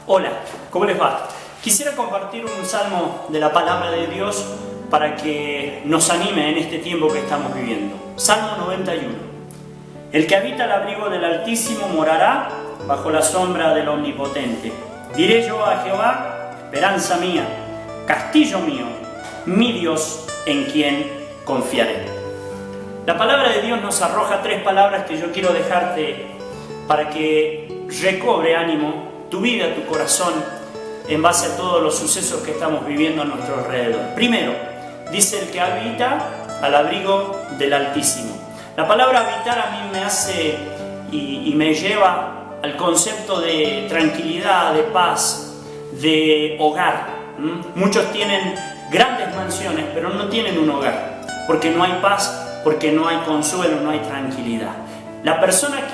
Hola, ¿cómo les va? Quisiera compartir un salmo de la palabra de Dios para que nos anime en este tiempo que estamos viviendo. Salmo 91. El que habita al abrigo del Altísimo morará bajo la sombra del Omnipotente. Diré yo a Jehová, esperanza mía, castillo mío, mi Dios en quien confiaré. La palabra de Dios nos arroja tres palabras que yo quiero dejarte para que recobre ánimo tu vida, tu corazón, en base a todos los sucesos que estamos viviendo a nuestro alrededor. Primero, dice el que habita al abrigo del Altísimo. La palabra habitar a mí me hace y me lleva al concepto de tranquilidad, de paz, de hogar. Muchos tienen grandes mansiones, pero no tienen un hogar, porque no hay paz, porque no hay consuelo, no hay tranquilidad. La persona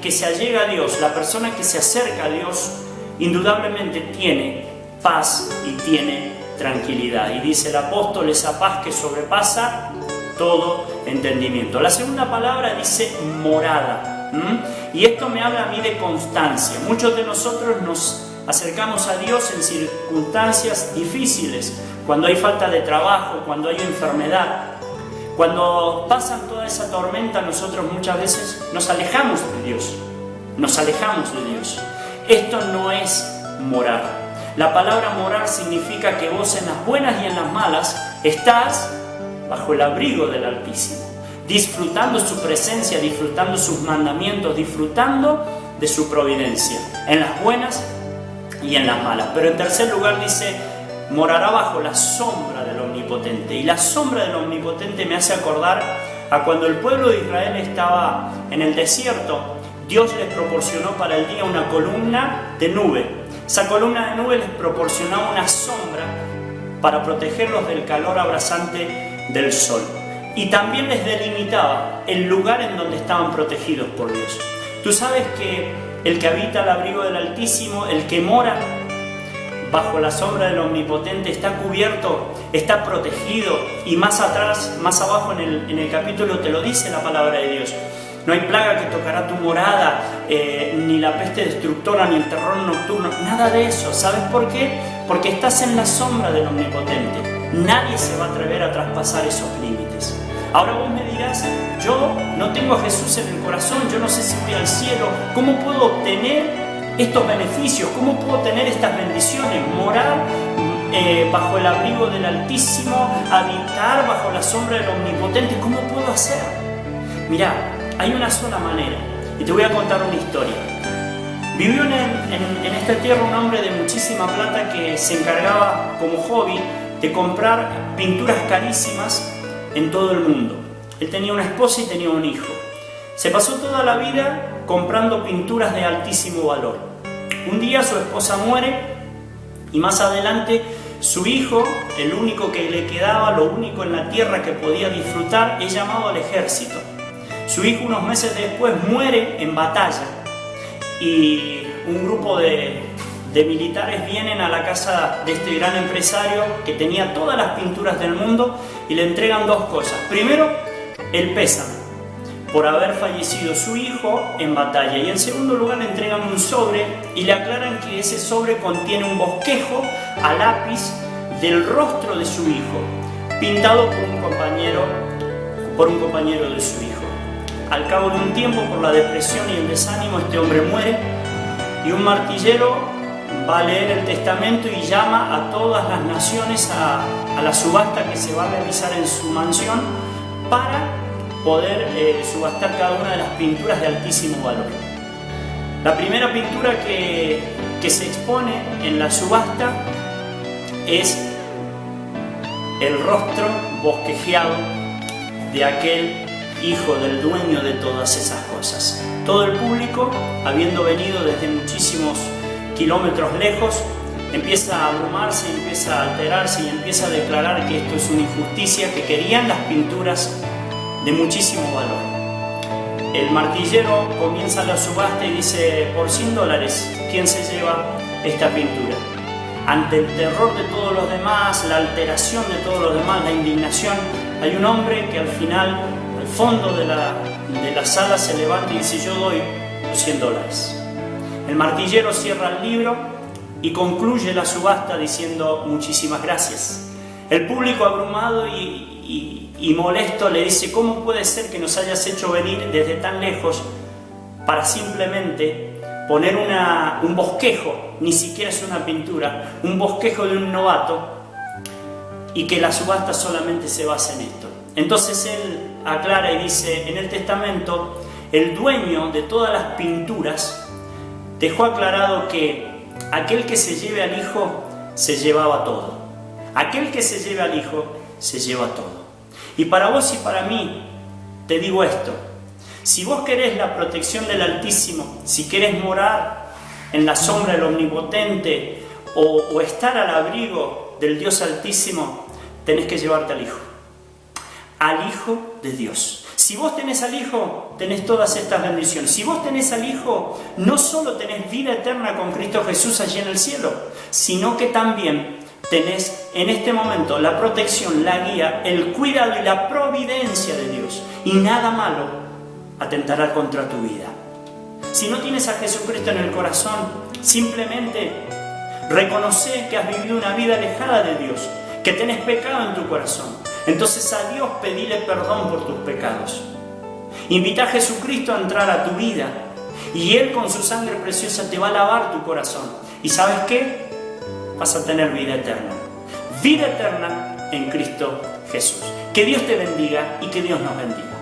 que se allega a Dios, la persona que se acerca a Dios, indudablemente tiene paz y tiene tranquilidad. Y dice el apóstol, esa paz que sobrepasa todo entendimiento. La segunda palabra dice morada. Y esto me habla a mí de constancia. Muchos de nosotros nos acercamos a Dios en circunstancias difíciles, cuando hay falta de trabajo, cuando hay enfermedad. Cuando pasan toda esa tormenta, nosotros muchas veces nos alejamos de Dios. Nos alejamos de Dios. Esto no es morar. La palabra morar significa que vos en las buenas y en las malas estás bajo el abrigo del Altísimo, disfrutando su presencia, disfrutando sus mandamientos, disfrutando de su providencia, en las buenas y en las malas. Pero en tercer lugar dice, morará bajo la sombra del Omnipotente. Y la sombra del Omnipotente me hace acordar a cuando el pueblo de Israel estaba en el desierto. Dios les proporcionó para el día una columna de nube. Esa columna de nube les proporcionaba una sombra para protegerlos del calor abrasante del sol. Y también les delimitaba el lugar en donde estaban protegidos por Dios. Tú sabes que el que habita al abrigo del Altísimo, el que mora bajo la sombra del Omnipotente, está cubierto, está protegido. Y más atrás, más abajo en el capítulo te lo dice la palabra de Dios. No hay plaga que tocará tu morada, ni la peste destructora, ni el terror nocturno, nada de eso. ¿Sabes por qué? Porque estás en la sombra del Omnipotente. Nadie se va a atrever a traspasar esos límites. Ahora vos me dirás, yo no tengo a Jesús en el corazón, yo no sé si voy al cielo. ¿Cómo puedo obtener estos beneficios? ¿Cómo puedo tener estas bendiciones? Morar bajo el abrigo del Altísimo, habitar bajo la sombra del Omnipotente. ¿Cómo puedo hacer? Mirá, hay una sola manera, y te voy a contar una historia. Vivió en esta tierra un hombre de muchísima plata que se encargaba como hobby de comprar pinturas carísimas en todo el mundo. Él tenía una esposa y tenía un hijo. Se pasó toda la vida comprando pinturas de altísimo valor. Un día su esposa muere y más adelante su hijo, el único que le quedaba, lo único en la tierra que podía disfrutar, es llamado al ejército. Su hijo unos meses después muere en batalla y un grupo de militares vienen a la casa de este gran empresario que tenía todas las pinturas del mundo y le entregan dos cosas. Primero, el pésame por haber fallecido su hijo en batalla, y en segundo lugar le entregan un sobre y le aclaran que ese sobre contiene un bosquejo a lápiz del rostro de su hijo, pintado por un compañero de su hijo. Al cabo de un tiempo, por la depresión y el desánimo, este hombre muere y un martillero va a leer el testamento y llama a todas las naciones a la subasta que se va a realizar en su mansión para poder subastar cada una de las pinturas de altísimo valor. La primera pintura que se expone en la subasta es el rostro bosquejeado de aquel hijo del dueño de todas esas cosas. Todo el público, habiendo venido desde muchísimos kilómetros lejos, empieza a abrumarse, empieza a alterarse y empieza a declarar que esto es una injusticia, que querían las pinturas de muchísimo valor. El martillero comienza la subasta y dice, por $100, ¿quién se lleva esta pintura? Ante el terror de todos los demás, la alteración de todos los demás, la indignación, hay un hombre que al final, al fondo de la sala, se levanta y dice, yo doy los $100. El martillero cierra el libro y concluye la subasta diciendo muchísimas gracias. El público abrumado y molesto le dice: ¿cómo puede ser que nos hayas hecho venir desde tan lejos para simplemente poner un bosquejo, ni siquiera es una pintura, un bosquejo de un novato, y que la subasta solamente se basa en esto? Entonces él aclara y dice: en el testamento el dueño de todas las pinturas dejó aclarado que aquel que se lleve al hijo se llevaba todo. Aquel que se lleve al hijo se lleva todo. Y para vos y para mí te digo esto: si vos querés la protección del Altísimo, si querés morar en la sombra del Omnipotente o estar al abrigo del Dios Altísimo, tenés que llevarte al Hijo de Dios. Si vos tenés al Hijo, tenés todas estas bendiciones. Si vos tenés al Hijo, no solo tenés vida eterna con Cristo Jesús allí en el cielo, sino que también tenés en este momento la protección, la guía, el cuidado y la providencia de Dios. Y nada malo atentará contra tu vida. Si no tienes a Jesucristo en el corazón, simplemente reconoce que has vivido una vida alejada de Dios, que tenés pecado en tu corazón. Entonces a Dios pedile perdón por tus pecados. Invita a Jesucristo a entrar a tu vida y Él con su sangre preciosa te va a lavar tu corazón. ¿Y sabes qué? Vas a tener vida eterna. Vida eterna en Cristo Jesús. Que Dios te bendiga y que Dios nos bendiga.